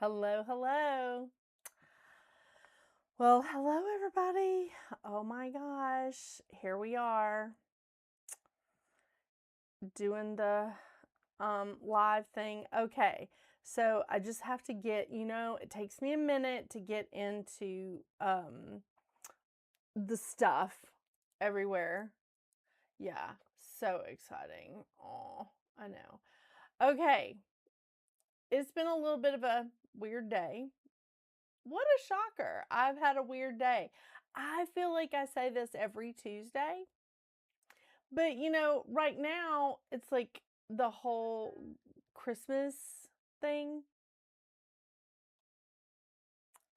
Hello, hello. Well, hello everybody. Oh my gosh, here we are doing the live thing. Okay. So I just have to get, it takes me a minute to get into the stuff everywhere. Yeah, so exciting. Oh, I know. Okay. It's been a little bit of a weird day. What a shocker. I've had a weird day. I feel like I say this every Tuesday. But, right now, it's like the whole Christmas thing.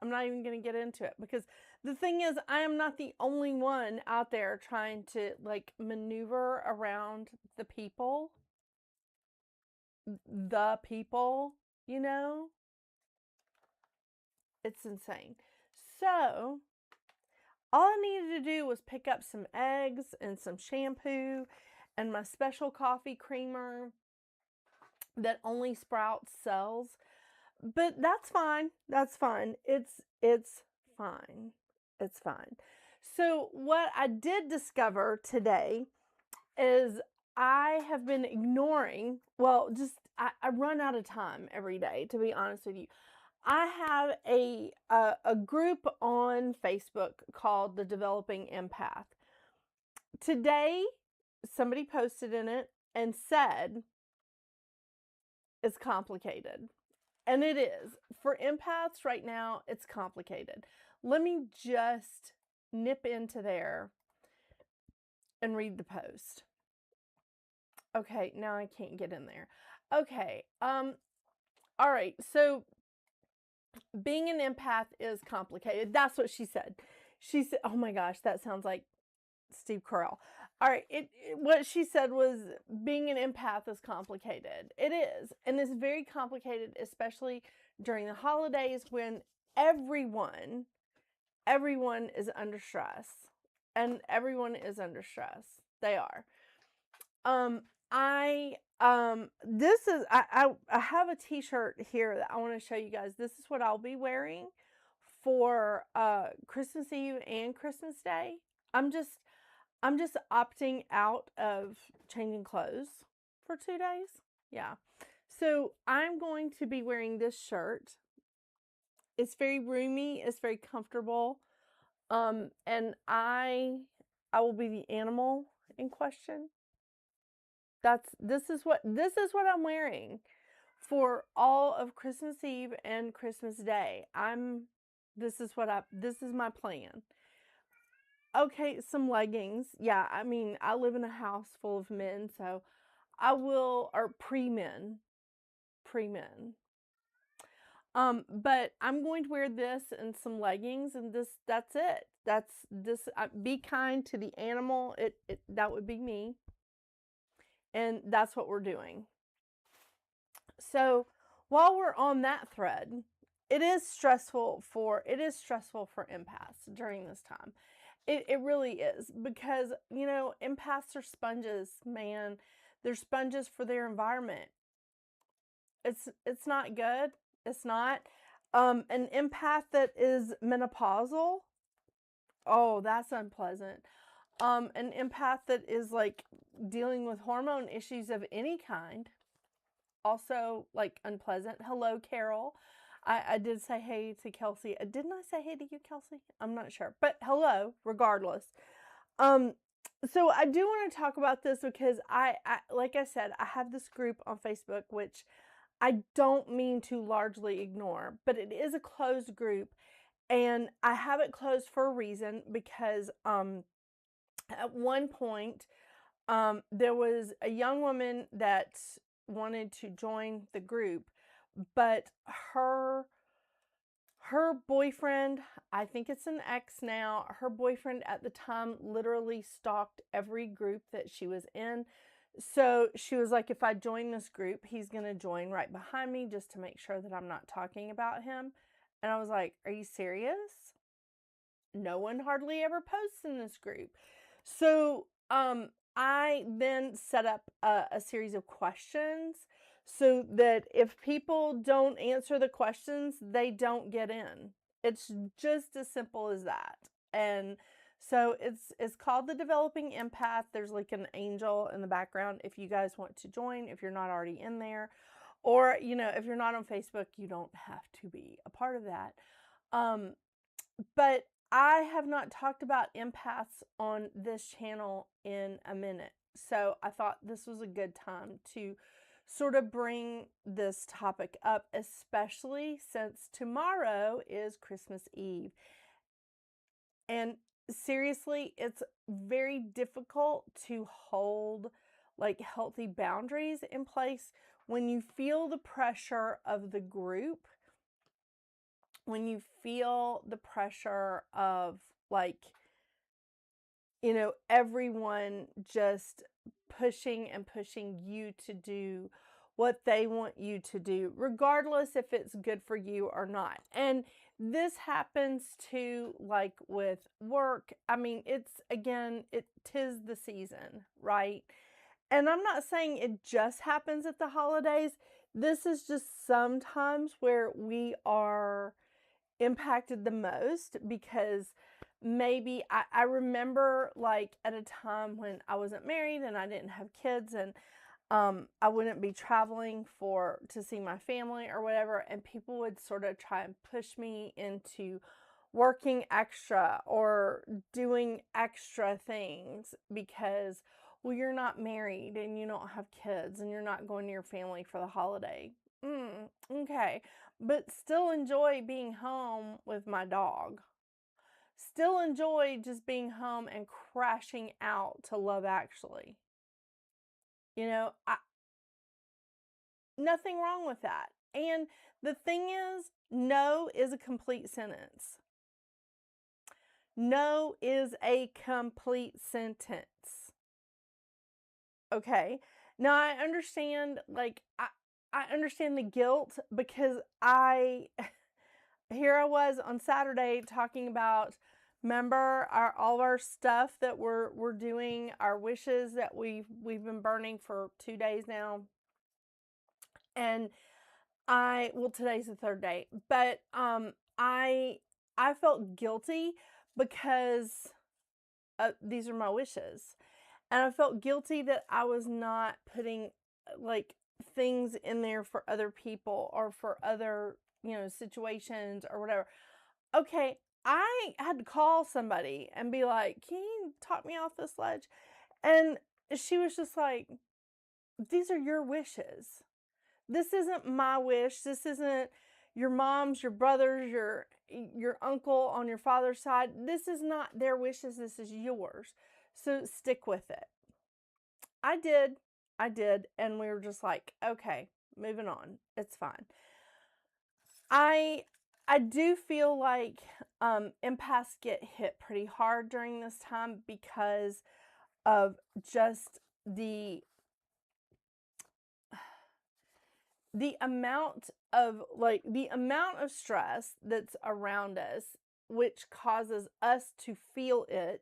I'm not even going to get into it because the thing is, I am not the only one out there trying to maneuver around the people. The people, you know? It's insane. So, all I needed to do was pick up some eggs and some shampoo and my special coffee creamer that only Sprouts sells. But that's fine. That's fine. It's fine. It's fine. So what I did discover today is I have been ignoring, I run out of time every day, to be honest with you. I have a group on Facebook called the Developing Empath. Today, somebody posted in it and said it's complicated. And it is. For empaths right now, it's complicated. Let me just nip into there and read the post. Okay, now I can't get in there. Okay, all right, so being an empath is complicated. That's what she said. She said, oh my gosh, that sounds like Steve Carell. All right, what she said was being an empath is complicated. It is, and it's very complicated, especially during the holidays when everyone is under stress, and everyone is under stress. They are. I have a t-shirt here that I want to show you guys. This is what I'll be wearing for Christmas Eve and Christmas Day. I'm just opting out of changing clothes for 2 days. Yeah. So I'm going to be wearing this shirt. It's very roomy, it's very comfortable. And I will be the animal in question. This is what I'm wearing for all of Christmas Eve and Christmas Day. This is my plan. Okay, some leggings. Yeah, I mean, I live in a house full of men, so or pre-men. But I'm going to wear this and some leggings, and that's it. Be kind to the animal. That would be me. And that's what we're doing. So while we're on that thread, it is stressful for empaths during this time. It really is, because empaths are sponges, man. They're sponges for their environment. It's not good. It's not. An empath that is menopausal, oh, that's unpleasant. An empath that is dealing with hormone issues of any kind, also unpleasant. Hello, Carol. I did say hey to Kelsey. Didn't I say hey to you, Kelsey? I'm not sure, but hello, regardless. So I do want to talk about this because I like I said, I have this group on Facebook, which I don't mean to largely ignore, but it is a closed group, and I have it closed for a reason because at one point there was a young woman that wanted to join the group, but her boyfriend, I think it's an ex now, her boyfriend at the time literally stalked every group that she was in. So she was like, if I join this group, he's going to join right behind me just to make sure that I'm not talking about him. And I was like, are you serious? No one hardly ever posts in this group. So I then set up a series of questions so that if people don't answer the questions, they don't get in. It's just as simple as that. And so it's called the Developing Empath. There's like an angel in the background if you guys want to join, if you're not already in there. Or, you know, if you're not on Facebook, you don't have to be a part of that. But I have not talked about empaths on this channel in a minute. So I thought this was a good time to sort of bring this topic up, especially since tomorrow is Christmas Eve. And seriously, it's very difficult to hold like healthy boundaries in place when you feel the pressure of the group, when you feel the pressure of like, you know, everyone just pushing and pushing you to do what they want you to do, regardless if it's good for you or not. And this happens too, like with work. I mean, it's again, tis the season, right? And I'm not saying it just happens at the holidays. This is just sometimes where we are impacted the most, because maybe I remember like at a time when I wasn't married and I didn't have kids, and I wouldn't be traveling to see my family or whatever, and people would sort of try and push me into working extra or doing extra things because, well, you're not married and you don't have kids and you're not going to your family for the holiday. Okay, but still enjoy being home with my dog. Still enjoy just being home and crashing out to Love Actually. You know, nothing wrong with that. And the thing no is a complete sentence. No is a complete sentence. Okay. Now I understand, like, I understand the guilt, because here I was on Saturday talking about, remember all of our stuff that we're doing, our wishes that we've been burning for 2 days now. And today's the third day, but I felt guilty because these are my wishes. And I felt guilty that I was not putting like things in there for other people or for other, you know, situations or whatever. Okay, I had to call somebody and be like, can you talk me off this ledge? And she was just like, these are your wishes. This isn't my wish. This isn't your mom's, your brother's, your uncle on your father's side. This is not their wishes. This is yours. So stick with it. I did. And we were just like, okay, moving on. It's fine. I do feel like empaths get hit pretty hard during this time because of just the amount of stress that's around us, which causes us to feel it.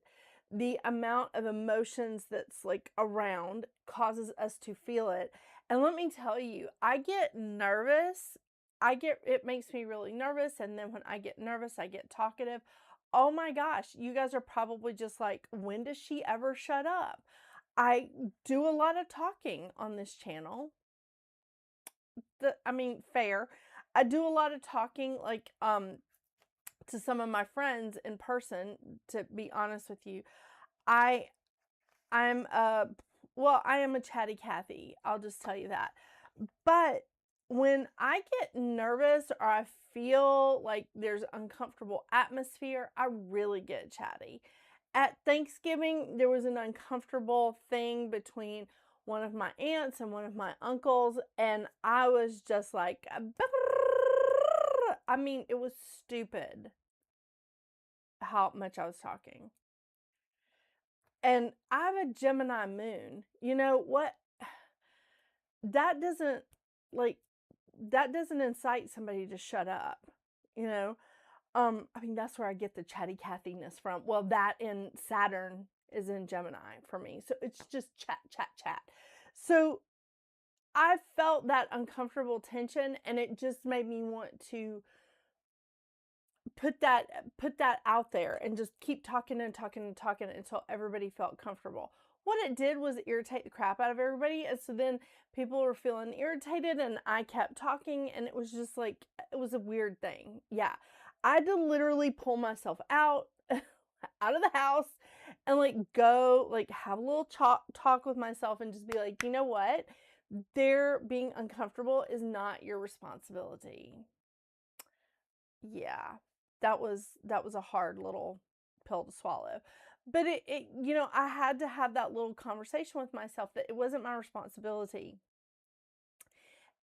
The amount of emotions that's like around causes us to feel it. And let me tell you, I get nervous. It makes me really nervous. And then when I get nervous, I get talkative. Oh my gosh, you guys are probably just like, when does she ever shut up? I do a lot of talking on this channel. Fair. I do a lot of talking, like, to some of my friends in person, to be honest with you. I am a chatty Cathy. I'll just tell you that. But when I get nervous or I feel like there's uncomfortable atmosphere, I really get chatty. At Thanksgiving, there was an uncomfortable thing between one of my aunts and one of my uncles, and I was just like, I mean, it was stupid how much I was talking. And I have a Gemini moon. You know what? That doesn't incite somebody to shut up, you know? That's where I get the chatty Cathiness from. Well, that in Saturn is in Gemini for me. So it's just chat. So I felt that uncomfortable tension, and it just made me want to put that out there and just keep talking and talking and talking until everybody felt comfortable. What it did was irritate the crap out of everybody, and so then people were feeling irritated, and I kept talking, and it was just like, it was a weird thing. Yeah, I had to literally pull myself out out of the house and like go like have a little talk with myself and just be like, you know what, their being uncomfortable is not your responsibility. Yeah, that was a hard little pill to swallow. But it you know, I had to have that little conversation with myself that it wasn't my responsibility.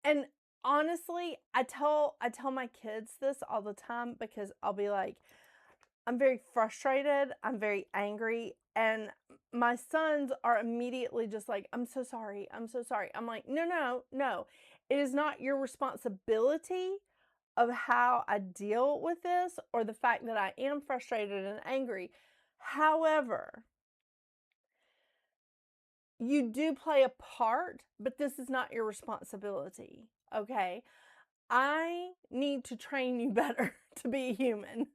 And honestly, I tell my kids this all the time because I'll be like, I'm very frustrated, I'm very angry, and my sons are immediately just like, I'm so sorry, I'm so sorry. I'm like, no, no, no. It is not your responsibility of how I deal with this or the fact that I am frustrated and angry. However, you do play a part, but this is not your responsibility, okay? I need to train you better to be a human.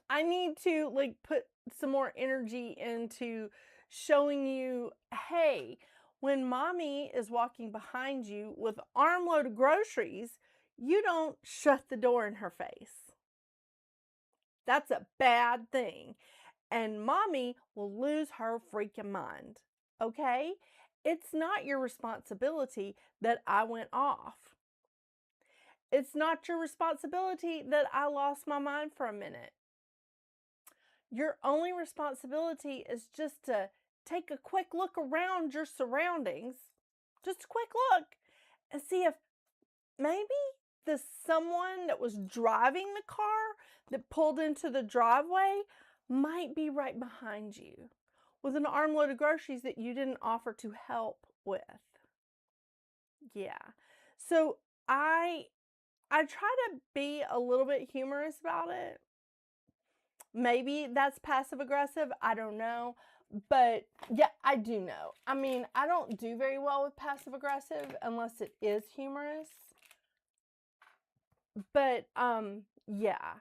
I need to like put some more energy into showing you, hey, when mommy is walking behind you with an armload of groceries, you don't shut the door in her face. That's a bad thing. And mommy will lose her freaking mind. Okay? It's not your responsibility that I went off. It's not your responsibility that I lost my mind for a minute. Your only responsibility is just to take a quick look around your surroundings, just a quick look, and see if maybe the someone that was driving the car that pulled into the driveway might be right behind you with an armload of groceries that you didn't offer to help with. Yeah. So I try to be a little bit humorous about it. Maybe that's passive aggressive, I don't know. But yeah, I do know. I mean, I don't do very well with passive aggressive unless it is humorous. But yeah.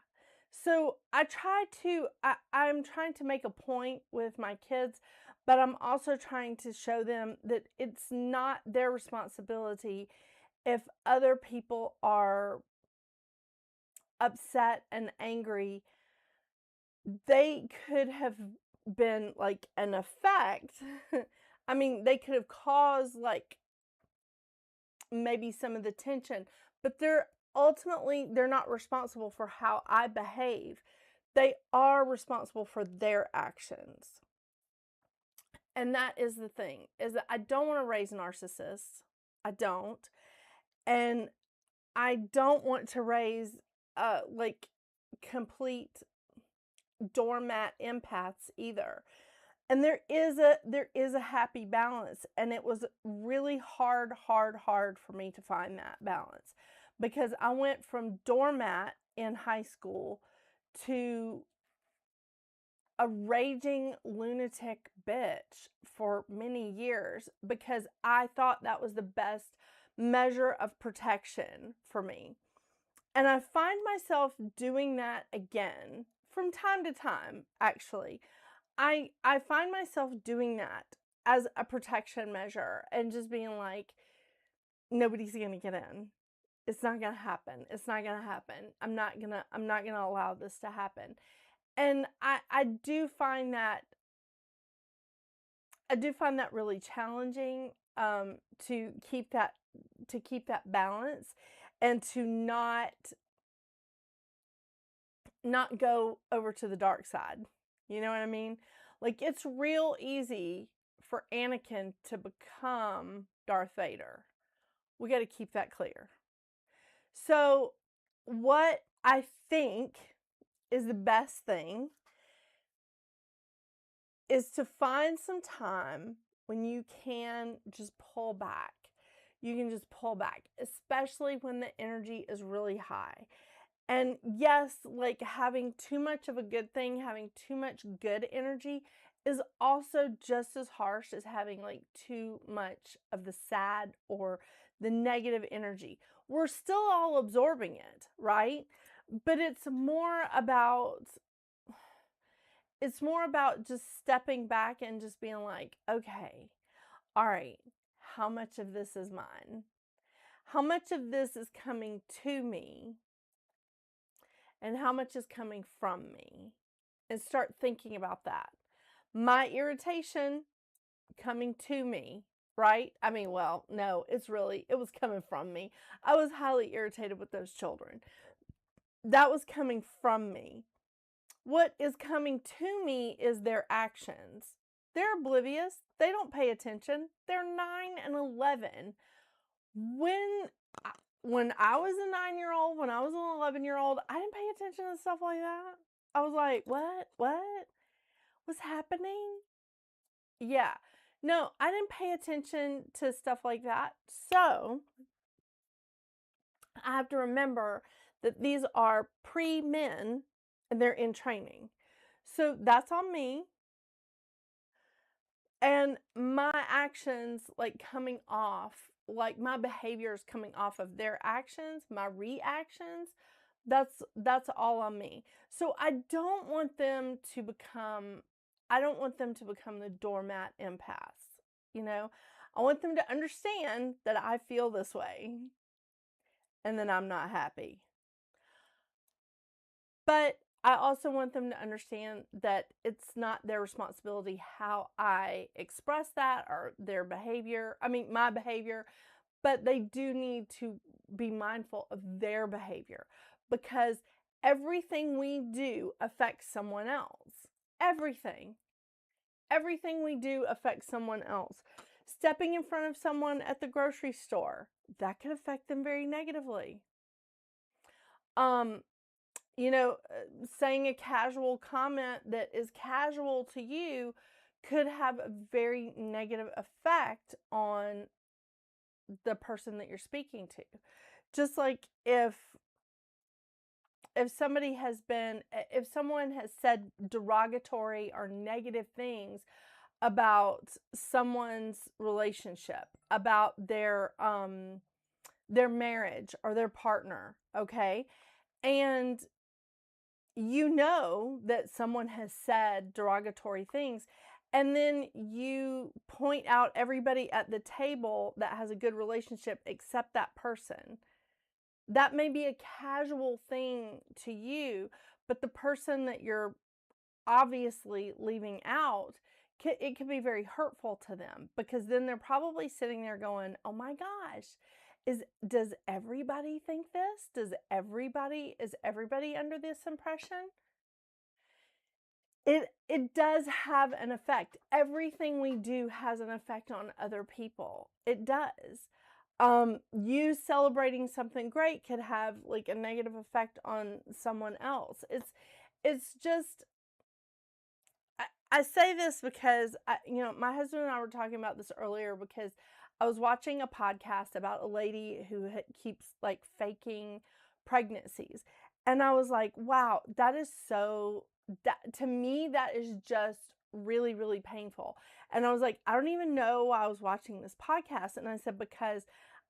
So I'm trying to make a point with my kids, but I'm also trying to show them that it's not their responsibility if other people are upset and angry. They could have been like an effect. I mean, they could have caused like maybe some of the tension, but they're not responsible for how I behave. They are responsible for their actions. And that is the thing, is that I don't want to raise narcissists. I don't. And I don't want to raise like complete doormat empaths either. And there is a happy balance, and it was really hard for me to find that balance, because I went from doormat in high school to a raging lunatic bitch for many years because I thought that was the best measure of protection for me. And I find myself doing that again from time to time, actually. I find myself doing that as a protection measure and just being like, nobody's going to get in. It's not going to happen. It's not going to happen. I'm not going to allow this to happen. And I do find that really challenging to keep that balance and to not go over to the dark side. You know what I mean? Like, it's real easy for Anakin to become Darth Vader. We got to keep that clear. So, what I think is the best thing is to find some time when you can just pull back. You can just pull back, especially when the energy is really high. And yes, like having too much of a good thing, having too much good energy is also just as harsh as having like too much of the sad or the negative energy. We're still all absorbing it, right? But it's more about just stepping back and just being like, okay, all right, how much of this is mine? How much of this is coming to me? And how much is coming from me? And start thinking about that. My irritation coming to me, right? I mean, well, no, it was coming from me. I was highly irritated with those children. That was coming from me. What is coming to me is their actions. They're oblivious. They don't pay attention. They're 9 and 11. When I was a 9-year-old, when I was an 11-year-old, I didn't pay attention to stuff like that. I was like, what? What was happening? Yeah. No, I didn't pay attention to stuff like that. So I have to remember that these are pre-men and they're in training. So that's on me. And my actions, like coming off, like my behaviors coming off of their actions, my reactions, that's all on me. So I don't want them to become the doormat empaths, you know? I want them to understand that I feel this way and that I'm not happy. But I also want them to understand that it's not their responsibility how I express that or my behavior, but they do need to be mindful of their behavior because everything we do affects someone else. Everything. Everything we do affects someone else. Stepping in front of someone at the grocery store, that could affect them very negatively. Saying a casual comment that is casual to you could have a very negative effect on the person that you're speaking to. Just like if someone has said derogatory or negative things about someone's relationship, about their marriage or their partner, okay? And you know that someone has said derogatory things, and then you point out everybody at the table that has a good relationship except that person. That may be a casual thing to you, but the person that you're obviously leaving out, it could be very hurtful to them because then they're probably sitting there going, oh my gosh, does everybody think this? Is everybody under this impression? It does have an effect. Everything we do has an effect on other people. It does. You celebrating something great could have like a negative effect on someone else. It's just, I say this because my husband and I were talking about this earlier because I was watching a podcast about a lady who keeps like faking pregnancies. And I was like, wow, to me, that is just really, really painful. And I was like, I don't even know why I was watching this podcast. And I said, because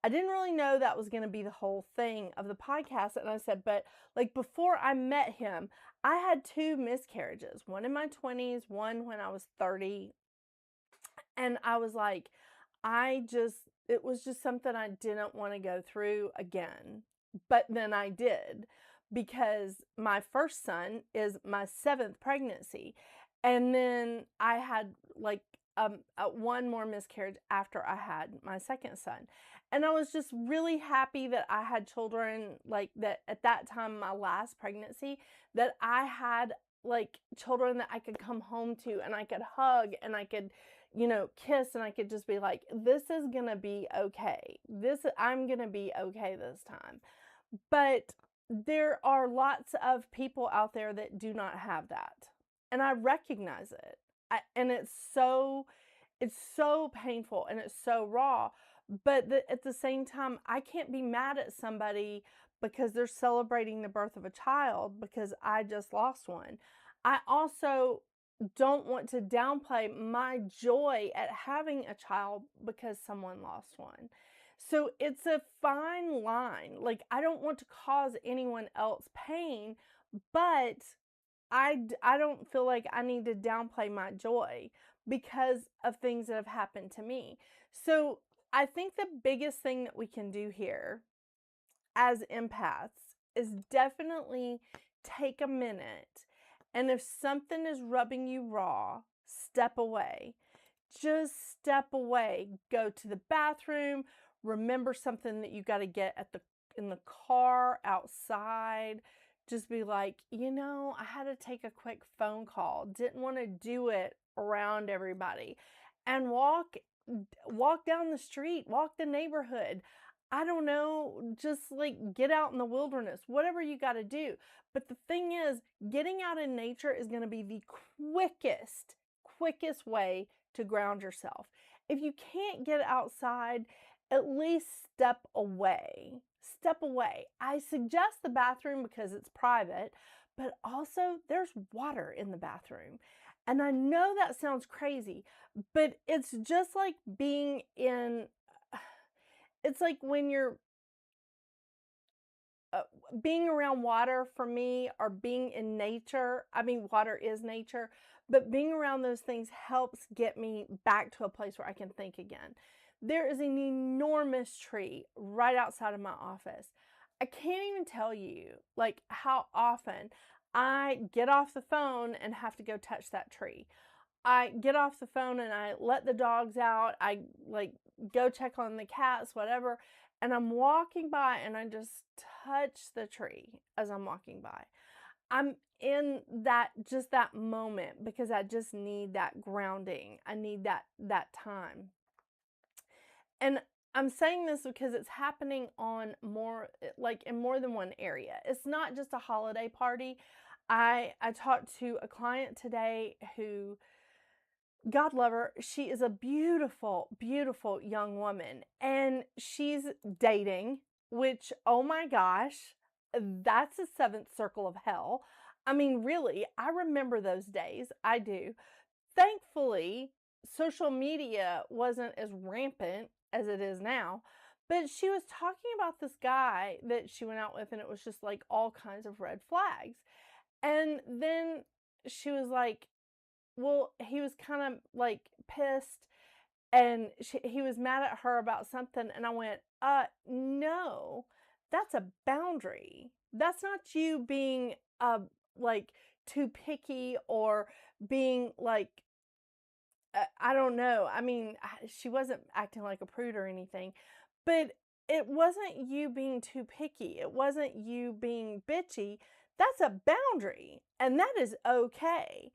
I didn't really know that was going to be the whole thing of the podcast. And I said, but like before I met him, I had 2 miscarriages, one in my 20s, one when I was 30. And I was like, it was just something I didn't want to go through again. But then I did because my first son is my 7th pregnancy. And then I had like one more miscarriage after I had my 2nd son. And I was just really happy that I had children like that at that time, my last pregnancy, that I had like children that I could come home to and I could hug and I could, kiss and I could just be like, this is going to be okay. I'm going to be okay this time. But there are lots of people out there that do not have that. And I recognize it. And it's so painful and it's so raw. But at the same time, I can't be mad at somebody because they're celebrating the birth of a child because I just lost one. I also don't want to downplay my joy at having a child because someone lost one. So it's a fine line. Like, I don't want to cause anyone else pain, but I don't feel like I need to downplay my joy because of things that have happened to me. So I think the biggest thing that we can do here as empaths is definitely take a minute, and if something is rubbing you raw, step away. Just step away. Go to the bathroom. Remember something that you got to get in the car, outside. Just be like, I had to take a quick phone call. Didn't want to do it around everybody. And walk down the street, walk the neighborhood. I don't know, just like get out in the wilderness, whatever you got to do. But the thing is, getting out in nature is going to be the quickest way to ground yourself. If you can't get outside, at least step away. Step away. I suggest the bathroom because it's private, but also there's water in the bathroom. And I know that sounds crazy, but it's just like it's like when you're being around water for me, or being in nature. I mean, water is nature, but being around those things helps get me back to a place where I can think again. There is an enormous tree right outside of my office. I can't even tell you like how often I get off the phone and have to go touch that tree. I get off the phone and I let the dogs out. I like go check on the cats, whatever. And I'm walking by and I just touch the tree as I'm walking by. I'm in that moment because I just need that grounding. I need that time. And I'm saying this because it's happening on in more than one area. It's not just a holiday party. I talked to a client today who, God love her, she is a beautiful, beautiful young woman, and she's dating, which, oh my gosh, that's a seventh circle of hell. I mean, really, I remember those days. I do. Thankfully, social media wasn't as rampant as it is now, but she was talking about this guy that she went out with, and it was just like all kinds of red flags. And then she was like, well, he was kind of like pissed, and he was mad at her about something. And I went, no, that's a boundary. That's not you being like too picky, or being like, I don't know. I mean, she wasn't acting like a prude or anything, but it wasn't you being too picky. It wasn't you being bitchy. That's a boundary, and that is okay.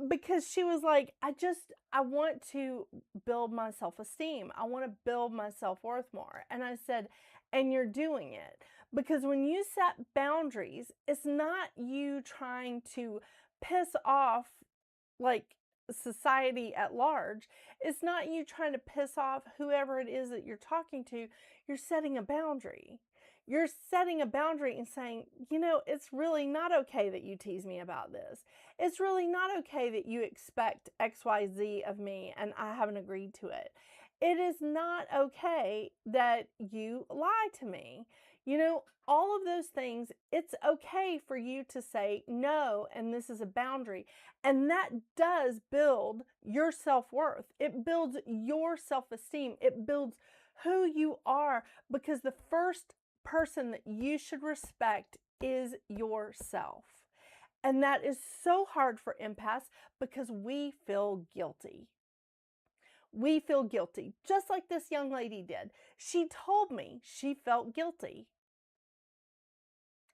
Because she was like, I want to build my self-esteem. I want to build my self-worth more. And I said, and you're doing it. Because when you set boundaries, it's not you trying to piss off like society at large. It's not you trying to piss off whoever it is that you're talking to. You're setting a boundary. You're setting a boundary and saying, it's really not okay that you tease me about this. It's really not okay that you expect XYZ of me and I haven't agreed to it. It is not okay that you lie to me. All of those things, it's okay for you to say no, and this is a boundary. And that does build your self-worth. It builds your self-esteem. It builds who you are, because the first person that you should respect is yourself. And that is so hard for empaths because we feel guilty. We feel guilty, just like this young lady did. She told me she felt guilty.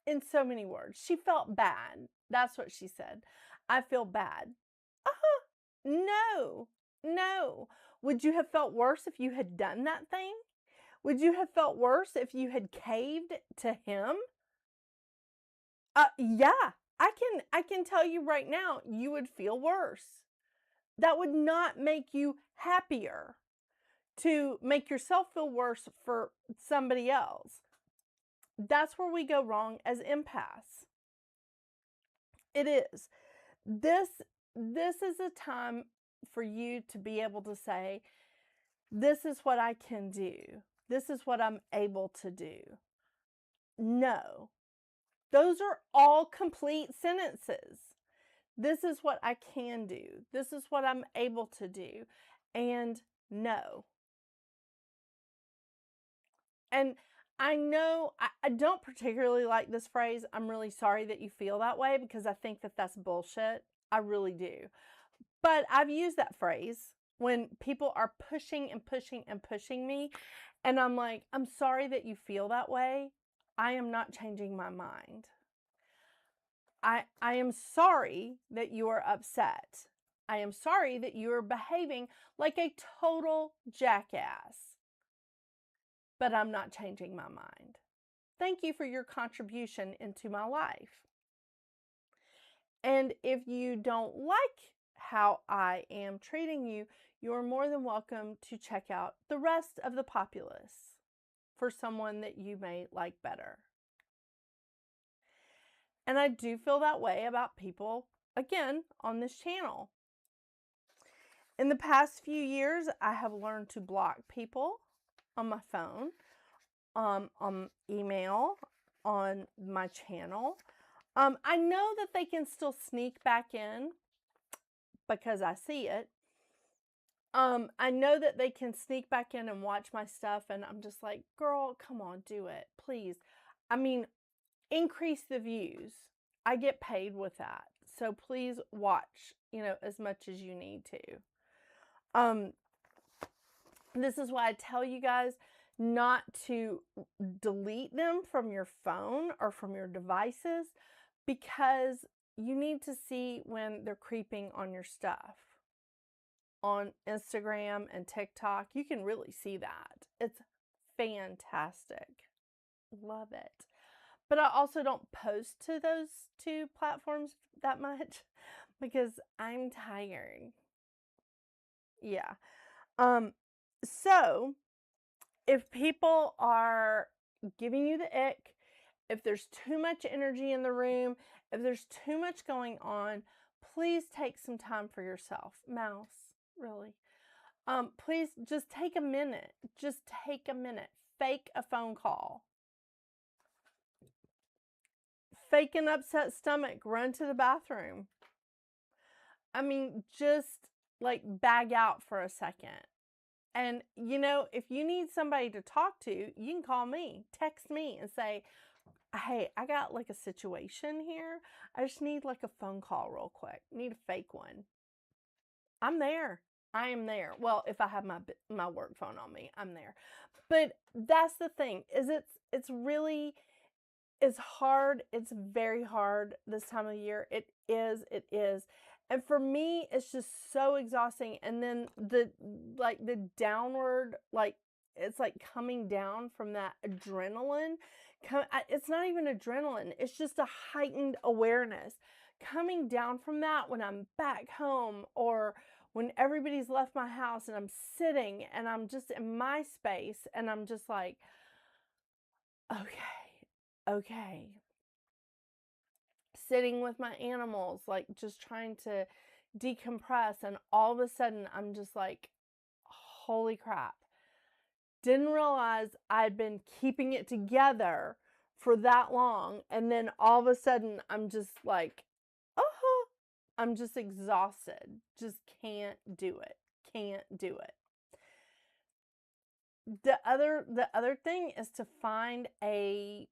In so many words, she felt bad. That's what she said. I feel bad. No. Would you have felt worse if you had done that thing? Would you have felt worse if you had caved to him? Yeah, I can tell you right now, you would feel worse. That would not make you happier to make yourself feel worse for somebody else. That's where we go wrong as empaths. It is. this is a time for you to be able to say, this is what I can do. This is what I'm able to do. No. Those are all complete sentences. This is what I can do. This is what I'm able to do. And no. And I know I don't particularly like this phrase, I'm really sorry that you feel that way, because I think that that's bullshit. I really do. But I've used that phrase when people are pushing and pushing and pushing me. And I'm like, I'm sorry that you feel that way. I am not changing my mind. I am sorry that you are upset. I am sorry that you are behaving like a total jackass. But I'm not changing my mind. Thank you for your contribution into my life. And if you don't like how I am treating you, you're more than welcome to check out the rest of the populace for someone that you may like better. And I do feel that way about people, again, on this channel. In the past few years, I have learned to block people on my phone, on email, on my channel. I know that they can still sneak back in because I see it. I know that they can sneak back in and watch my stuff, and I'm just like, girl, come on, do it, please. I mean, increase the views. I get paid with that. So please watch, as much as you need to. This is why I tell you guys not to delete them from your phone or from your devices, because you need to see when they're creeping on your stuff. On Instagram and TikTok, you can really see that. It's fantastic. Love it. But I also don't post to those two platforms that much because I'm tired. Yeah. So if people are giving you the ick, if there's too much energy in the room, if there's too much going on, please take some time for yourself. Mouse, really. Please just take a minute. Just take a minute. Fake a phone call. Fake an upset stomach. Run to the bathroom. I mean, just like bag out for a second. And, if you need somebody to talk to, you can call me. Text me and say, hey, I got like a situation here. I just need like a phone call real quick. Need a fake one. I'm there. I am there. Well, if I have my work phone on me, I'm there. But that's the thing, is it's really, it's hard. It's very hard this time of year. It is. And for me, it's just so exhausting. And then the downward, it's like coming down from that adrenaline. It's not even adrenaline. It's just a heightened awareness. Coming down from that when I'm back home, or when everybody's left my house and I'm sitting and I'm just in my space and I'm just like, okay. Sitting with my animals, like just trying to decompress, and all of a sudden I'm just like, holy crap. Didn't realize I'd been keeping it together for that long, and then all of a sudden I'm just like, I'm just exhausted. Just can't do it. Can't do it. The other thing is to find an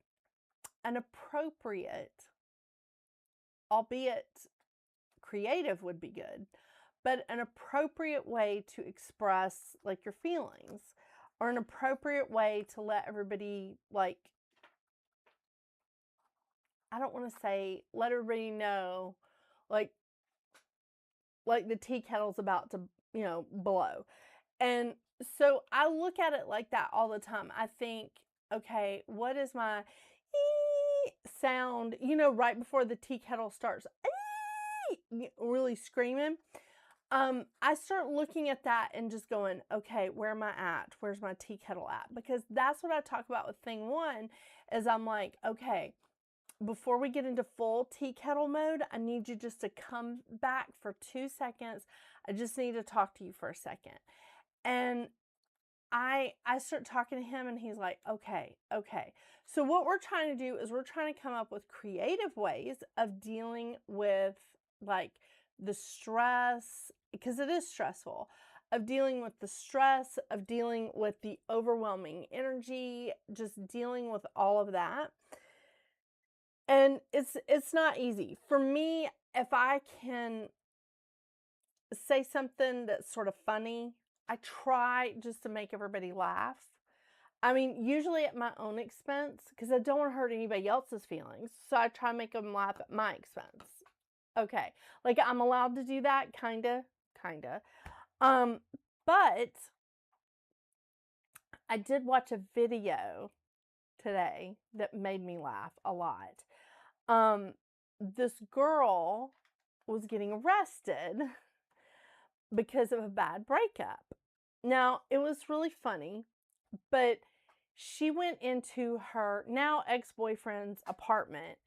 appropriate, albeit creative would be good, but an appropriate way to express like your feelings, or an appropriate way to let everybody, like, I don't want to say let everybody know, like the tea kettle's about to, blow. And so I look at it like that all the time. I think, okay, what is my sound, right before the tea kettle starts really screaming? I start looking at that and just going, okay, where am I at? Where's my tea kettle at? Because that's what I talk about with thing one, is I'm like, okay, before we get into full tea kettle mode, I need you just to come back for 2 seconds. I just need to talk to you for a second. And I start talking to him and he's like, okay. So what we're trying to do is we're trying to come up with creative ways of dealing with like the stress, because it is stressful, of dealing with the stress, of dealing with the overwhelming energy, just dealing with all of that. And it's not easy. For me, if I can say something that's sort of funny, I try just to make everybody laugh. I mean, usually at my own expense, because I don't want to hurt anybody else's feelings. So I try to make them laugh at my expense. Okay. Like I'm allowed to do that, kinda. But I did watch a video today that made me laugh a lot. This girl was getting arrested because of a bad breakup. Now, it was really funny, but she went into her now ex-boyfriend's apartment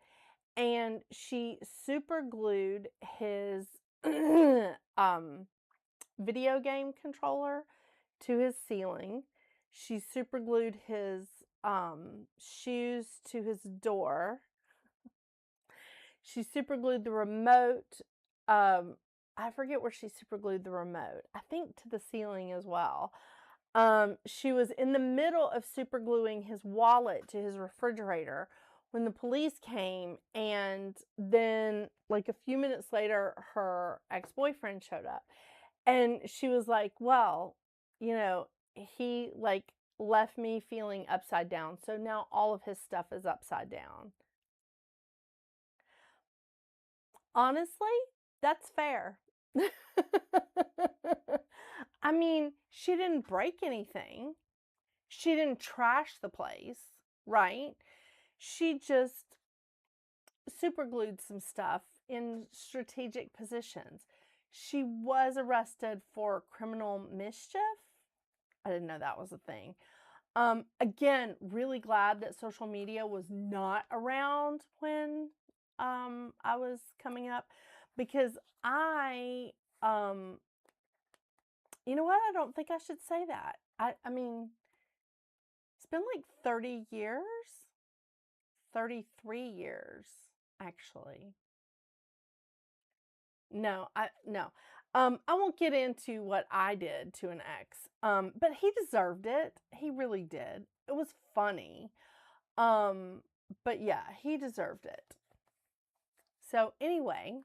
and she super glued his video game controller to his ceiling. She super glued his shoes to his door. She super glued the remote. I forget where she super glued the remote. I think to the ceiling as well. She was in the middle of super gluing his wallet to his refrigerator when the police came, and then like a few minutes later, her ex-boyfriend showed up. And she was like, well, you know, he like left me feeling upside down. So now all of his stuff is upside down. Honestly, that's fair. I mean, she didn't break anything. She didn't trash the place, right? She just superglued some stuff in strategic positions. She was arrested for criminal mischief. I didn't know that was a thing. Again, really glad that social media was not around when I was coming up, because I you know what? I don't think I should say that. I mean, it's been like 30 years, 33 years, actually. No. I won't get into what I did to an ex. But he deserved it. He really did. It was funny. But yeah, he deserved it. So anyway,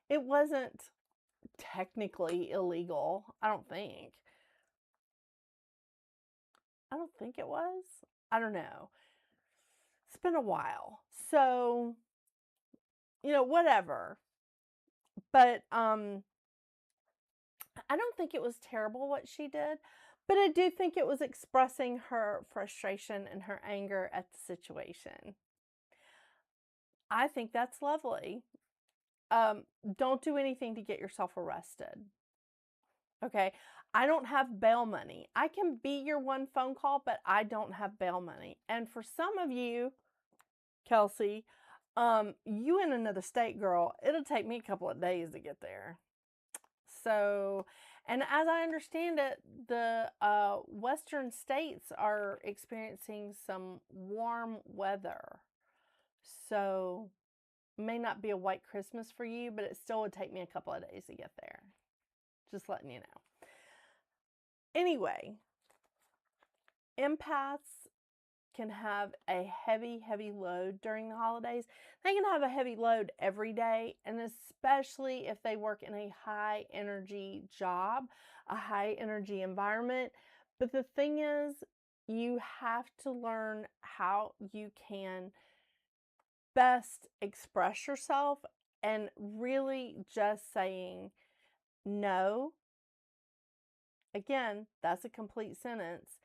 it wasn't technically illegal, I don't think. I don't think it was. I don't know. It's been a while. So, you know, whatever. But I don't think it was terrible what she did, but I do think it was expressing her frustration and her anger at the situation. I think that's lovely. Don't do anything to get yourself arrested. Okay. I don't have bail money. I can be your one phone call, but I don't have bail money. And for some of you, Kelsey, you in another state, girl, it'll take me a couple of days to get there. So, and as I understand it, the western states are experiencing some warm weather. So, may not be a white Christmas for you, but it still would take me a couple of days to get there. Just letting you know. Anyway, empaths can have a heavy load during the holidays. They can have a heavy load every day, and especially if they work in a high energy job, a high energy environment. But the thing is, you have to learn how you can best express yourself, and really just saying no. Again, that's a complete sentence.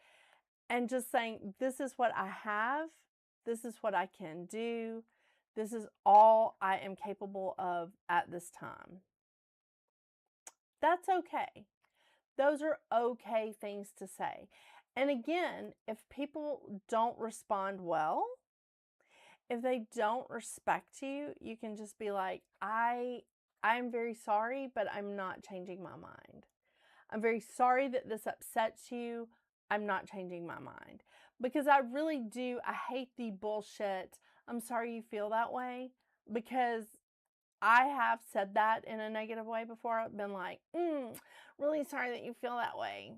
And just saying, this is what I have, this is what I can do, this is all I am capable of at this time. That's okay. Those are okay things to say. And again, if people don't respond well, if they don't respect you, you can just be like, I'm very sorry, but I'm not changing my mind. I'm very sorry that this upsets you. I'm not changing my mind. Because I really do, I hate the bullshit, I'm sorry you feel that way. Because I have said that in a negative way before. I've been like, really sorry that you feel that way.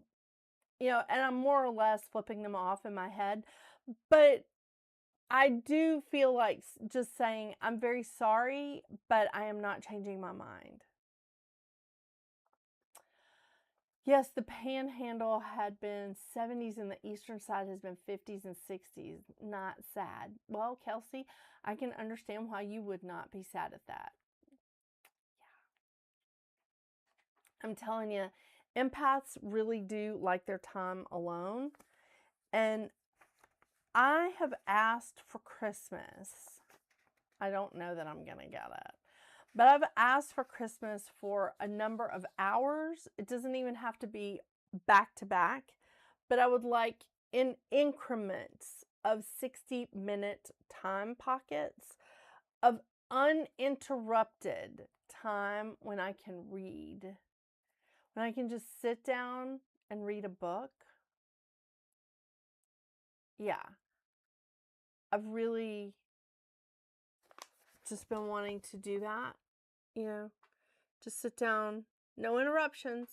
You know, and I'm more or less flipping them off in my head. But I do feel like just saying, I'm very sorry, but I am not changing my mind. Yes, the panhandle had been 70s and the eastern side has been 50s and 60s. Not sad. Well, Kelsey, I can understand why you would not be sad at that. Yeah. I'm telling you, empaths really do like their time alone. And I have asked for Christmas. I don't know that I'm going to get it. But I've asked for Christmas for a number of hours. It doesn't even have to be back to back. But I would like in increments of 60-minute time pockets of uninterrupted time when I can read. When I can just sit down and read a book. Yeah. I've really just been wanting to do that. You know, just sit down, no interruptions.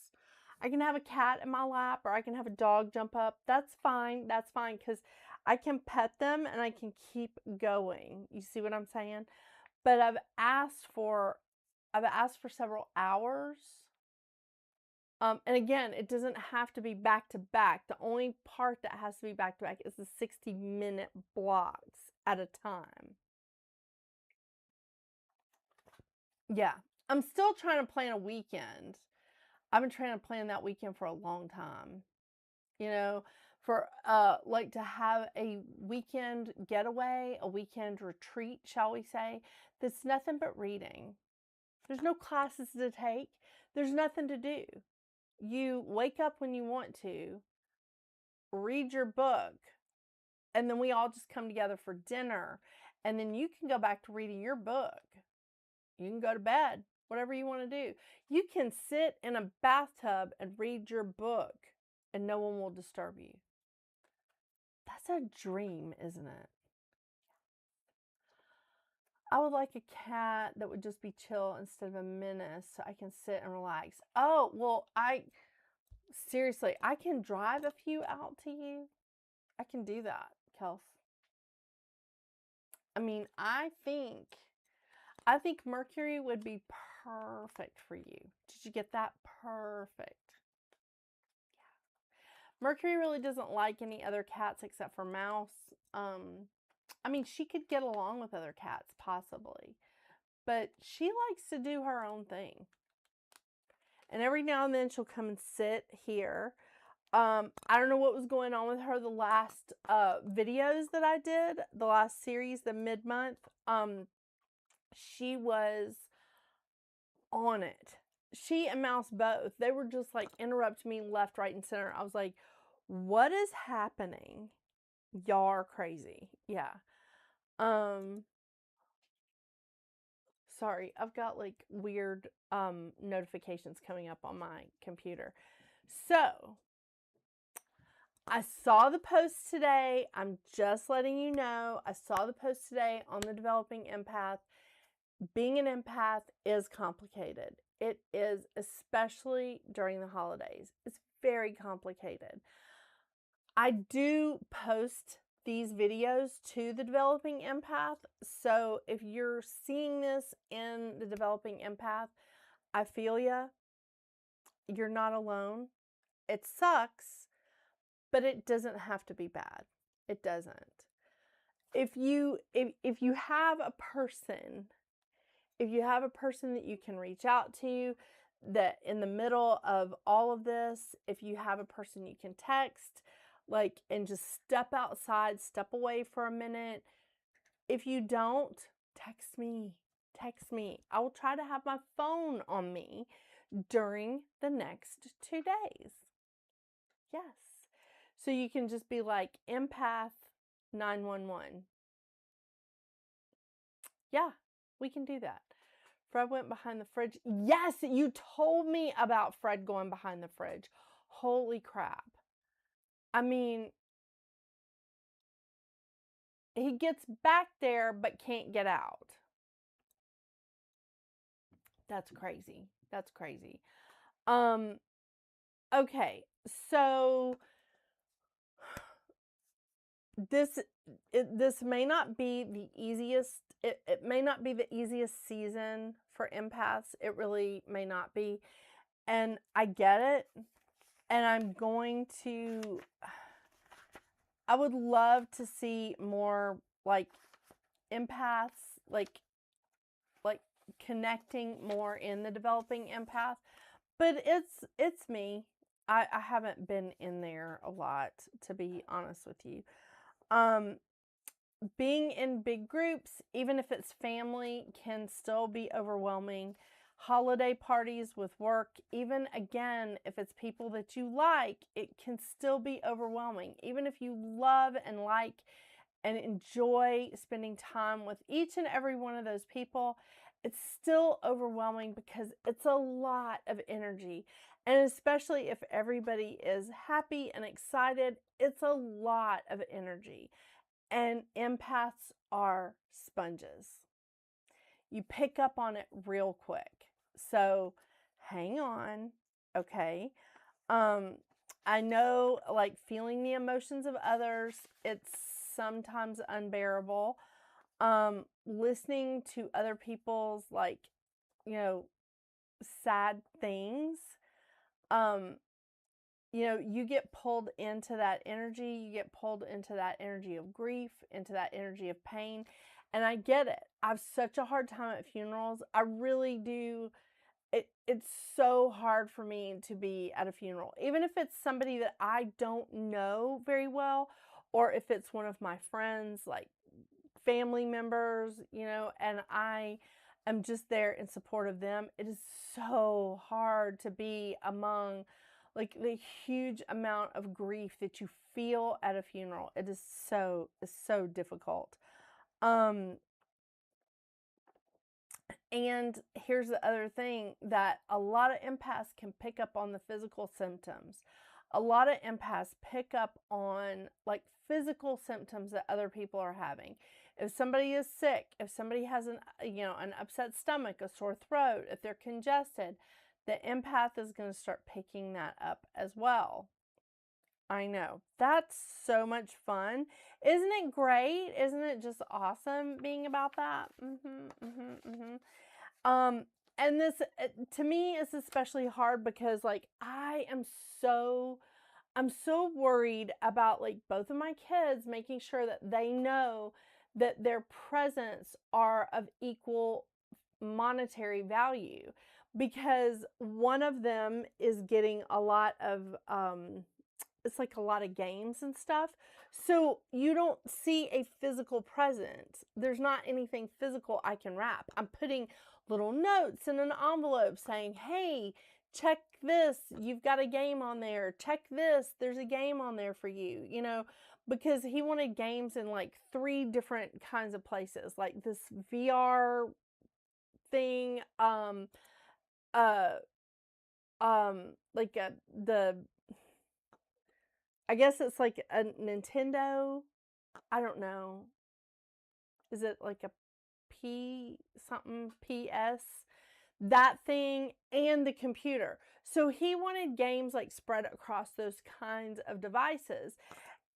I can have a cat in my lap or I can have a dog jump up. That's fine. That's fine because I can pet them and I can keep going. You see what I'm saying? But I've asked for several hours. And again, it doesn't have to be back to back. The only part that has to be back to back is the 60-minute blocks at a time. Yeah. I'm still trying to plan a weekend. I've been trying to plan that weekend for a long time. You know, for like to have a weekend getaway, a weekend retreat, shall we say, that's nothing but reading. There's no classes to take. There's nothing to do. You wake up when you want to, read your book, and then we all just come together for dinner. And then you can go back to reading your book. You can go to bed, whatever you want to do. You can sit in a bathtub and read your book and no one will disturb you. That's a dream, isn't it? I would like a cat that would just be chill instead of a menace so I can sit and relax. Oh, well, seriously, I can drive a few out to you. I can do that, Kels. I mean, I think Mercury would be perfect for you. Did you get that? Perfect. Yeah. Mercury really doesn't like any other cats except for Mouse. I mean, she could get along with other cats, possibly. But she likes to do her own thing. And every now and then she'll come and sit here. I don't know what was going on with her the last videos that I did, the last series, the mid-month. She was on it. She and Mouse both. They were just like interrupting me left, right, and center. I was like, what is happening? Y'all are crazy. Yeah. Sorry, I've got like weird notifications coming up on my computer. So, I saw the post today. I'm just letting you know. I saw the post today on the Developing Empath. Being an empath is complicated. It is, especially during the holidays. It's very complicated. I do post these videos to the Developing Empath. So if you're seeing this in the Developing Empath, I feel ya. You're not alone. It sucks, but it doesn't have to be bad. It doesn't. If you have a person, that you can reach out to, that in the middle of all of this, if you have a person you can text, like, and just step outside, step away for a minute. If you don't, text me. Text me. I will try to have my phone on me during the next 2 days. Yes. So you can just be like, empath 911. Yeah, we can do that. Fred went behind the fridge. Yes, you told me about Fred going behind the fridge. Holy crap. I mean, he gets back there but can't get out. That's crazy. That's crazy. Okay, so this may not be the easiest. It may not be the easiest season for empaths. It really may not be. And I get it. And I would love to see more like empaths, like connecting more in the developing empath. But it's me. I haven't been in there a lot, to be honest with you. Being in big groups, even if it's family, can still be overwhelming. Holiday parties with work, even again, if it's people that you like, it can still be overwhelming. Even if you love and like and enjoy spending time with each and every one of those people, it's still overwhelming because it's a lot of energy. And especially if everybody is happy and excited, it's a lot of energy. And empaths are sponges. You pick up on it real quick. So hang on, okay? I know, like, feeling the emotions of others, it's sometimes unbearable. Listening to other people's, like, sad things, you get pulled into that energy. You get pulled into that energy of grief, into that energy of pain. And I get it. I have such a hard time at funerals. I really do. It's so hard for me to be at a funeral, even if it's somebody that I don't know very well, or if it's one of my friends, like family members, and I am just there in support of them. It is so hard to be among like the huge amount of grief that you feel at a funeral. It's so difficult. And here's the other thing, that a lot of empaths can pick up on the physical symptoms. A lot of empaths pick up on like physical symptoms that other people are having. If somebody is sick, if somebody has an upset stomach, a sore throat, if they're congested, the empath is going to start picking that up as well. I know. That's so much fun. Isn't it great? Isn't it just awesome being about that? And this, to me, is especially hard because, like, I'm so worried about, like, both of my kids, making sure that they know that their presents are of equal monetary value, because one of them is getting a lot of, it's like a lot of games and stuff. So you don't see a physical present. There's not anything physical I can wrap. I'm putting little notes in an envelope saying, hey, check this. You've got a game on there. Check this. There's a game on there for you, because he wanted games in like 3 different kinds of places, like this VR thing, like I guess it's like a Nintendo. I don't know. Is it like a P something PS? That thing and the computer. So he wanted games like spread across those kinds of devices.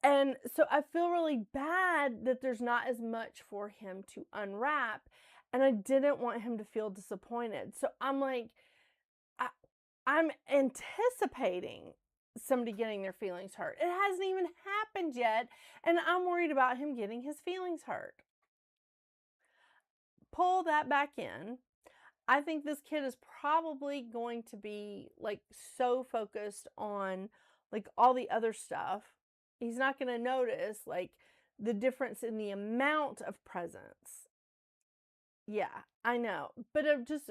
And so I feel really bad that there's not as much for him to unwrap. And I didn't want him to feel disappointed. So I'm like, I'm anticipating somebody getting their feelings hurt. It hasn't even happened yet, and I'm worried about him getting his feelings hurt. Pull that back in. I think this kid is probably going to be like so focused on like all the other stuff. He's not going to notice like the difference in the amount of presents. Yeah, I know. But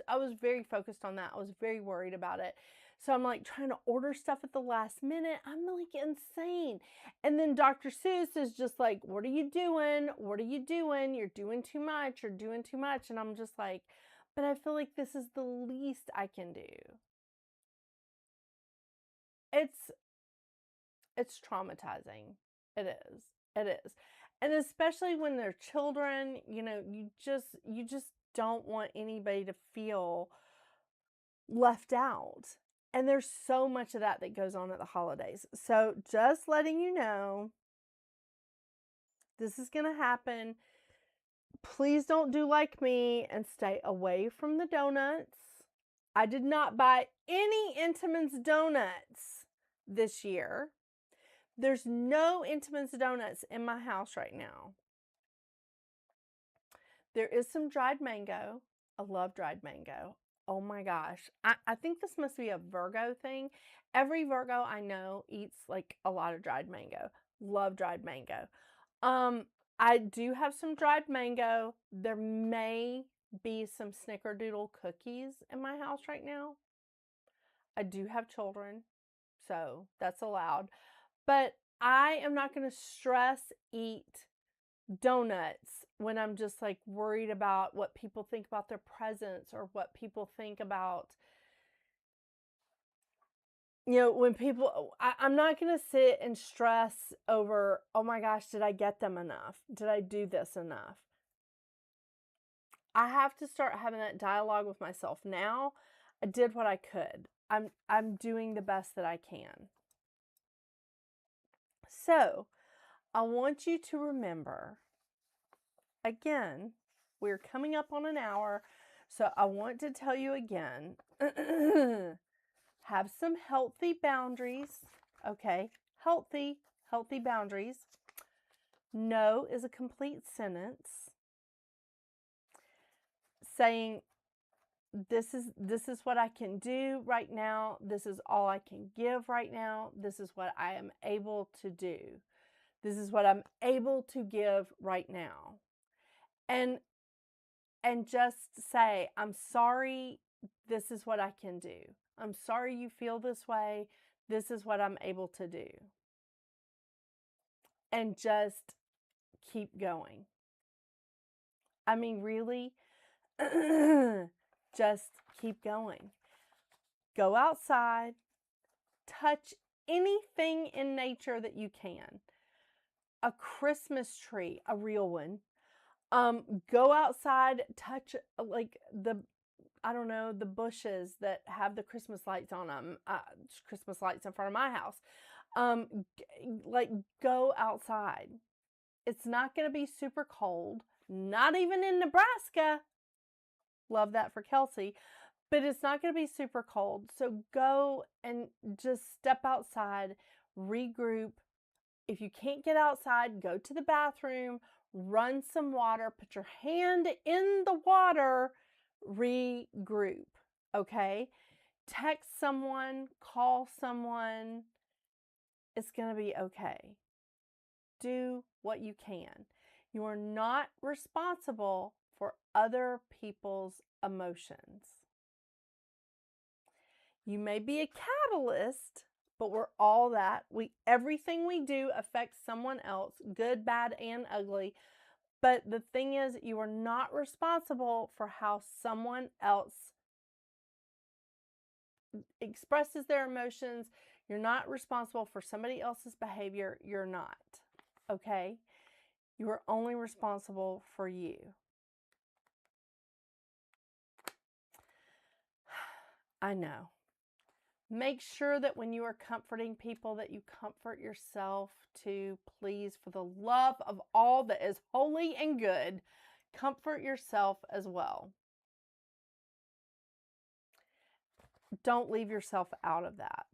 I was very focused on that. I was very worried about it. So I'm like trying to order stuff at the last minute. I'm like insane. And then Dr. Seuss is just like, what are you doing? What are you doing? You're doing too much. You're doing too much. And I'm just like, but I feel like this is the least I can do. It's traumatizing. It is. It is. And especially when they're children, you know, you just don't want anybody to feel left out. And there's so much of that goes on at the holidays. So just letting you know, this is going to happen. Please don't do like me and stay away from the donuts. I did not buy any Entenmann's donuts this year. There's no Entenmann's donuts in my house right now. There is some dried mango. I love dried mango. Oh my gosh. I think this must be a Virgo thing. Every Virgo I know eats like a lot of dried mango. Love dried mango. I do have some dried mango. There may be some snickerdoodle cookies in my house right now. I do have children, so that's allowed. But I am not going to stress eat donuts when I'm just like worried about what people think about their presents or what people think about, you know, when people, I'm not going to sit and stress over, oh my gosh, did I get them enough? Did I do this enough? I have to start having that dialogue with myself now. I did what I could. I'm doing the best that I can. So I want you to remember, again, we're coming up on an hour, so I want to tell you again, have some healthy boundaries, okay? Healthy boundaries. No is a complete sentence. Saying, this is what I can do right now. This is all I can give right now. This is what I am able to do. This is what I'm able to give right now. And just say, I'm sorry, this is what I can do. I'm sorry you feel this way. This is what I'm able to do. And just keep going. I mean, really, just keep going. Go outside, touch anything in nature that you can. A Christmas tree, a real one. Go outside, touch like I don't know, the bushes that have the Christmas lights on them. Christmas lights in front of my house. Like go outside. It's not going to be super cold. Not even in Nebraska. Love that for Kelsey. But it's not going to be super cold. So go and just step outside, regroup. If you can't get outside, go to the bathroom, run some water, put your hand in the water, regroup, okay? Text someone, call someone. It's going to be okay. Do what you can. You are not responsible for other people's emotions. You may be a catalyst, but we're all that. Everything we do affects someone else, good, bad, and ugly. But the thing is, you are not responsible for how someone else expresses their emotions. You're not responsible for somebody else's behavior. You're not. Okay? You are only responsible for you. I know. Make sure that when you are comforting people that you comfort yourself too. Please, for the love of all that is holy and good, comfort yourself as well. Don't leave yourself out of that.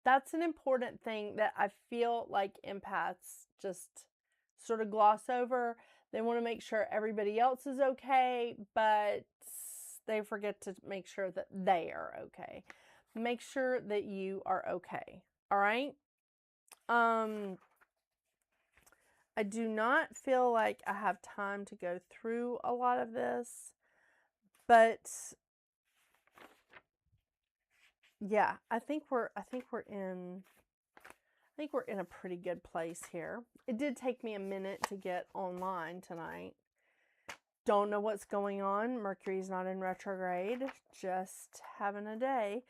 That's an important thing that I feel like empaths just sort of gloss over. They want to make sure everybody else is okay, but they forget to make sure that they are okay. Make sure that you are okay. All right? I do not feel like I have time to go through a lot of this, but yeah, I think we're in a pretty good place here. It did take me a minute to get online tonight. Don't know what's going on. Mercury's not in retrograde. Just having a day.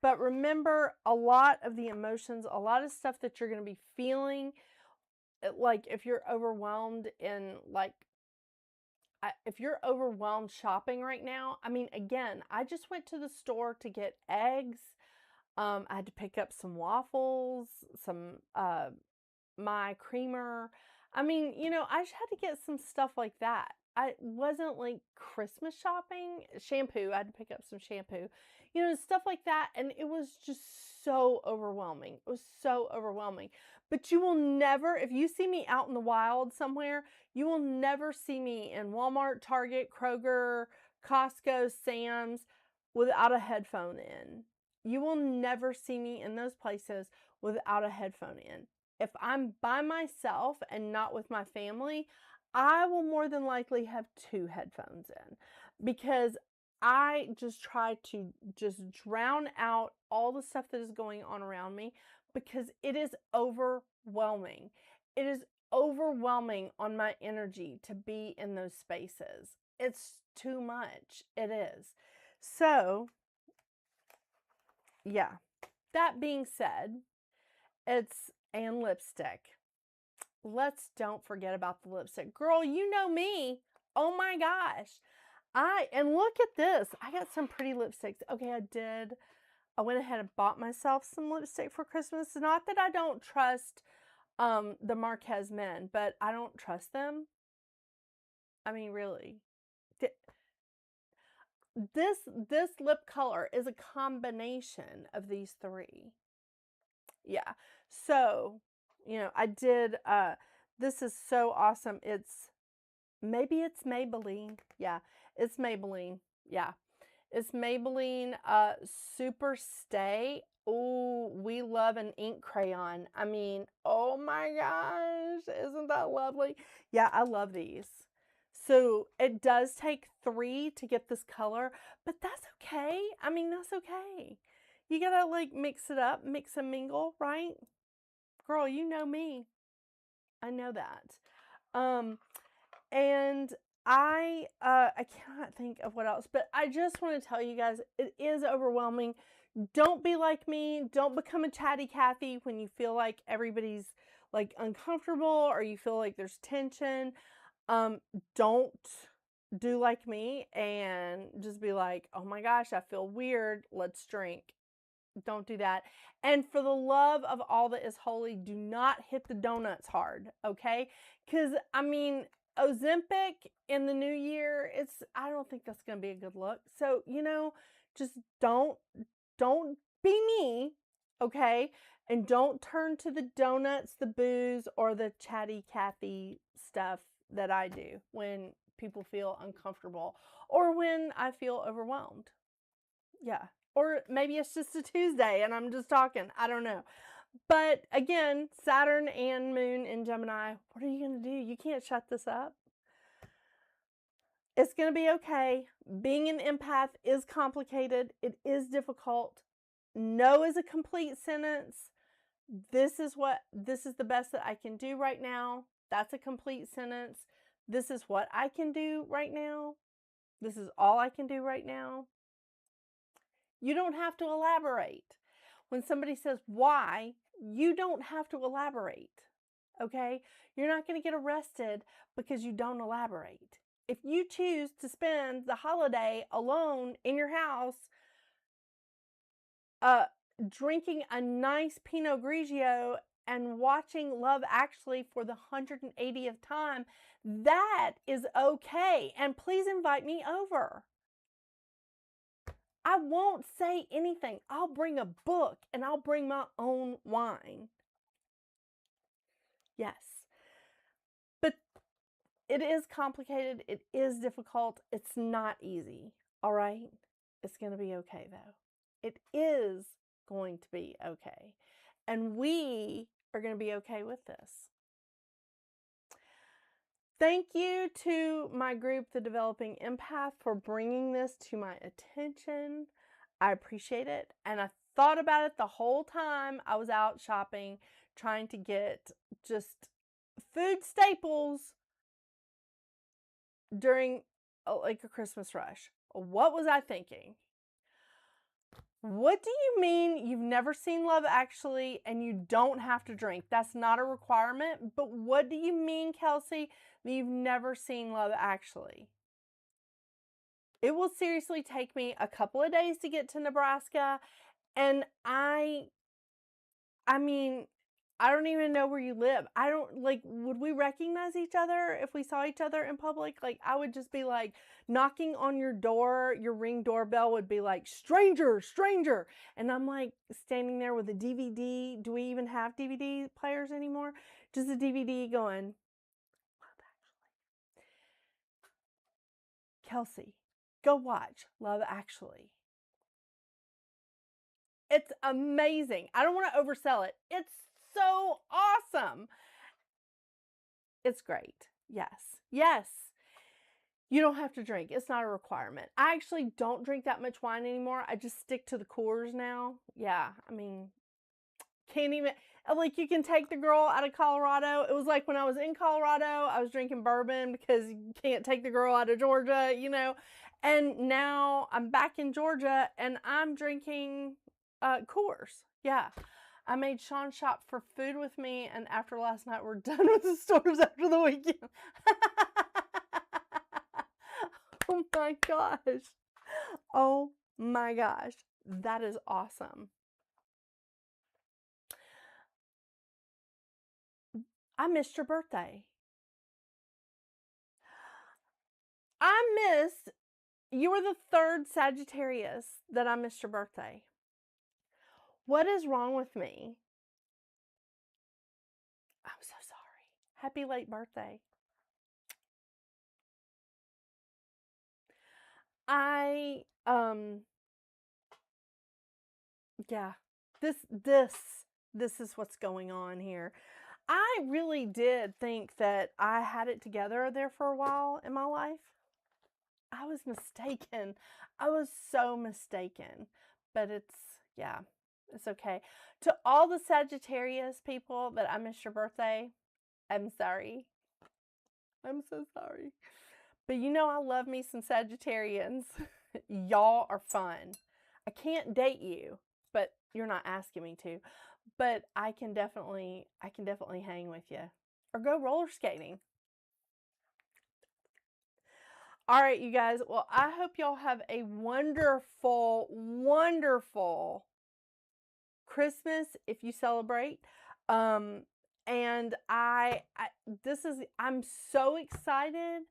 But remember, a lot of the emotions, a lot of stuff that you're going to be feeling, like if you're overwhelmed in if you're overwhelmed shopping right now, I mean, again, I just went to the store to get eggs. I had to pick up some waffles, some my creamer. I mean, you know, I just had to get some stuff like that. I wasn't like Christmas shopping. Shampoo, I had to pick up some shampoo. You know, stuff like that, and it was just so overwhelming. It was so overwhelming. But you will never, if you see me out in the wild somewhere, you will never see me in Walmart, Target, Kroger, Costco, Sam's without a headphone in. You will never see me in those places without a headphone in. If I'm by myself and not with my family, I will more than likely have 2 headphones in, because I just try to just drown out all the stuff that is going on around me, because it is overwhelming. It is overwhelming on my energy to be in those spaces. It's too much. It is. So, yeah. That being said, and lipstick. Let's don't forget about the lipstick. Girl, you know me. Oh my gosh. And look at this. I got some pretty lipsticks. Okay, I went ahead and bought myself some lipstick for Christmas. Not that I don't trust the Marquez men, but I don't trust them. I mean, really. This lip color is a combination of these 3. Yeah. So, you know, I did this is so awesome. Maybe it's Maybelline. Yeah, it's Maybelline. Yeah. It's Maybelline Super Stay. Oh, we love an ink crayon. I mean, oh my gosh, isn't that lovely? Yeah, I love these. So it does take 3 to get this color, but that's okay. I mean, that's okay. You gotta like mix it up, mix and mingle, right? Girl, you know me. I know that. And I cannot think of what else, but I just want to tell you guys, it is overwhelming. Don't be like me. Don't become a chatty Cathy when you feel like everybody's like uncomfortable or you feel like there's tension. Don't do like me and just be like, oh my gosh, I feel weird. Let's drink. Don't do that. And for the love of all that is holy, do not hit the donuts hard, okay? Because, I mean, Ozempic in the new year, I don't think that's going to be a good look. So, you know, just don't be me, okay? And don't turn to the donuts, the booze, or the chatty Cathy stuff that I do when people feel uncomfortable or when I feel overwhelmed. Yeah. Or maybe it's just a Tuesday and I'm just talking. I don't know. But again, Saturn and Moon in Gemini, what are you going to do? You can't shut this up. It's going to be okay. Being an empath is complicated. It is difficult. No is a complete sentence. This is the best that I can do right now. That's a complete sentence. This is what I can do right now. This is all I can do right now. You don't have to elaborate. When somebody says why, you don't have to elaborate. Okay? You're not going to get arrested because you don't elaborate. If you choose to spend the holiday alone in your house, drinking a nice Pinot Grigio and watching Love Actually for the 180th time, that is okay. And please invite me over. I won't say anything. I'll bring a book and I'll bring my own wine. Yes. But it is complicated. It is difficult. It's not easy. All right? It's going to be okay, though. It is going to be okay. And we are going to be okay with this. Thank you to my group, The Developing Empath, for bringing this to my attention. I appreciate it. And I thought about it the whole time I was out shopping, trying to get just food staples during like a Christmas rush. What was I thinking? What do you mean you've never seen Love Actually and you don't have to drink? That's not a requirement. But what do you mean, Kelsey, that you've never seen Love Actually? It will seriously take me a couple of days to get to Nebraska. And I mean, I don't even know where you live. I don't, like, would we recognize each other if we saw each other in public? Like, I would just be like knocking on your door, your Ring doorbell would be like, stranger, stranger. And I'm like standing there with a DVD. Do we even have DVD players anymore? Just a DVD going, Love Actually. Kelsey, go watch Love Actually. It's amazing. I don't want to oversell it. It's so awesome. It's great. Yes. Yes. You don't have to drink. It's not a requirement. I actually don't drink that much wine anymore. I just stick to the Coors now. Yeah. I mean, can't even, like, you can take the girl out of Colorado. It was like when I was in Colorado, I was drinking bourbon because you can't take the girl out of Georgia, you know. And now I'm back in Georgia and I'm drinking Coors. Yeah. I made Sean shop for food with me, and after last night, we're done with the stores after the weekend. Oh my gosh. Oh my gosh. That is awesome. I missed your birthday. You were the third Sagittarius that I missed your birthday. What is wrong with me? I'm so sorry. Happy late birthday. Yeah, this is what's going on here. I really did think that I had it together there for a while in my life. I was mistaken. I was so mistaken. But yeah, it's okay. To all the Sagittarius people that I missed your birthday, I'm sorry. I'm so sorry. But you know I love me some Sagittarians. Y'all are fun. I can't date you, but you're not asking me to. But I can definitely hang with you. Or go roller skating. All right, you guys. Well, I hope y'all have a wonderful, wonderful Christmas if you celebrate. And I'm so excited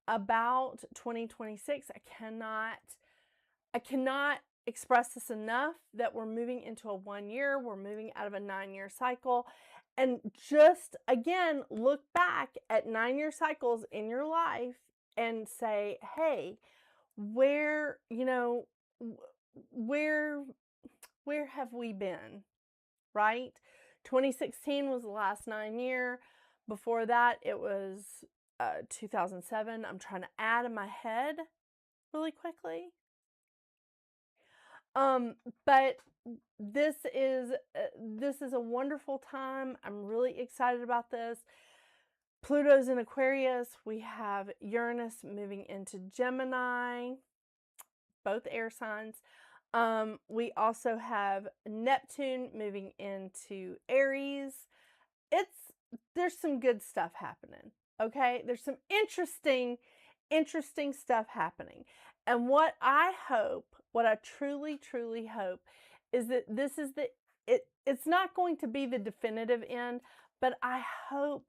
about 2026. I cannot express this enough that we're moving into a 1 year. We're moving out of a 9-year cycle. And just, again, look back at 9-year cycles in your life and say, hey, where have we been, right? 2016 was the last 9-year. Before that, it was 2007. I'm trying to add in my head really quickly. But this is a wonderful time. I'm really excited about this. Pluto's in Aquarius. We have Uranus moving into Gemini, both air signs. We also have Neptune moving into Aries. There's some good stuff happening. Okay, there's some interesting stuff happening. And what I truly, truly hope is that this is it's not going to be the definitive end, but I hope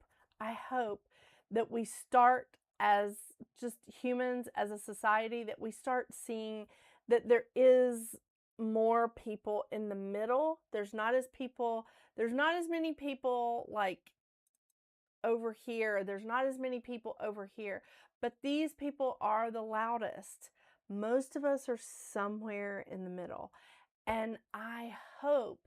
that we start as just humans, as a society, that we start seeing that there is more people in the middle. There's not as many people like over here. There's not as many people over here, but these people are the loudest. Most of us are somewhere in the middle. And I hope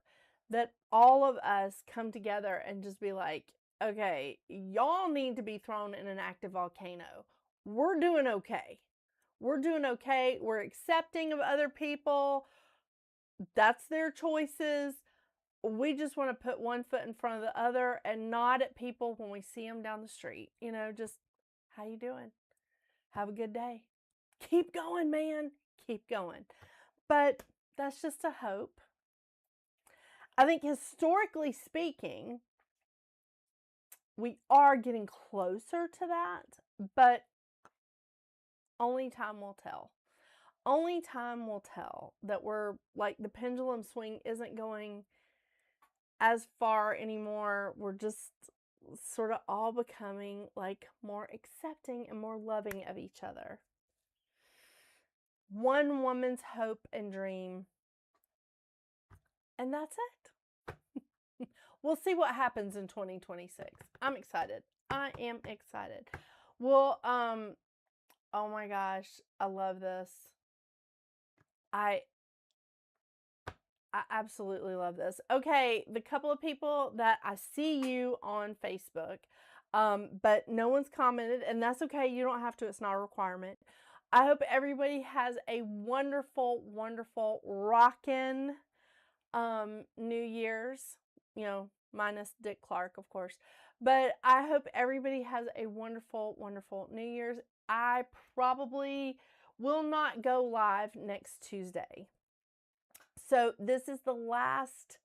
that all of us come together and just be like, okay, y'all need to be thrown in an active volcano. We're doing okay. We're doing okay. We're accepting of other people. That's their choices. We just want to put one foot in front of the other and nod at people when we see them down the street. You know, just, how you doing? Have a good day. Keep going, man. Keep going. But that's just a hope. I think historically speaking, we are getting closer to that, but only time will tell. Only time will tell that we're like the pendulum swing isn't going as far anymore. We're just sort of all becoming like more accepting and more loving of each other. One woman's hope and dream. And that's it. We'll see what happens in 2026. I'm excited. I am excited. Well, oh my gosh, I love this. I absolutely love this. Okay, the couple of people that I see you on Facebook, but no one's commented, and that's okay. You don't have to. It's not a requirement. I hope everybody has a wonderful, wonderful, rockin' New Year's. You know, minus Dick Clark, of course. But I hope everybody has a wonderful, wonderful New Year's. I probably will not go live next Tuesday. So this is the last,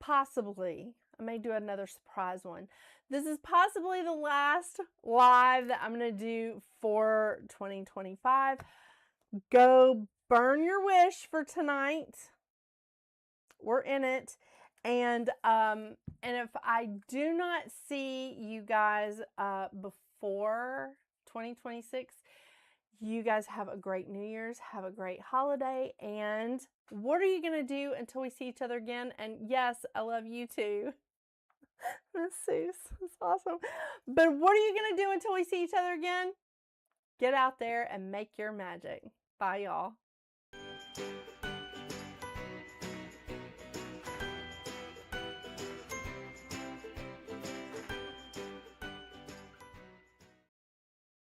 possibly, I may do another surprise one. This is possibly the last live that I'm going to do for 2025. Go burn your wish for tonight. We're in it. And if I do not see you guys before 2026, you guys have a great New Year's. Have a great holiday. And what are you going to do until we see each other again? And yes, I love you too. Miss Seuss. That's awesome. But what are you going to do until we see each other again? Get out there and make your magic. Bye, y'all.